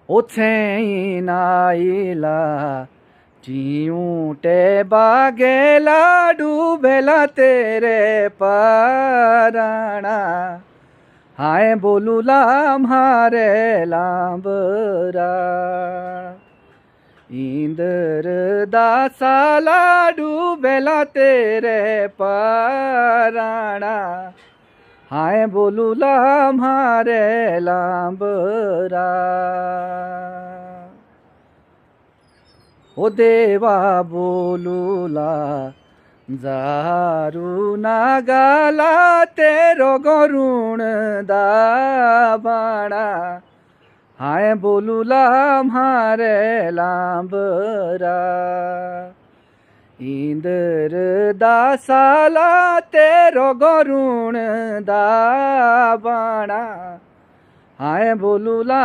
ओछे नाईला चिऊटे बागेला डूबेला तेरे पराणा हाय बोलूला म्हारे लांबरा इंदर दासाला डूबेला तेरे पराणा हाय बोलूला म्हारे लांबरा ओ देवा बोलूला जारू नागाला तेरो गरुण दाबाणा हाय बोलूला म्हारे लांबरा इंदर दासाला तेरो गरुण दाबाणा हाय बोलूला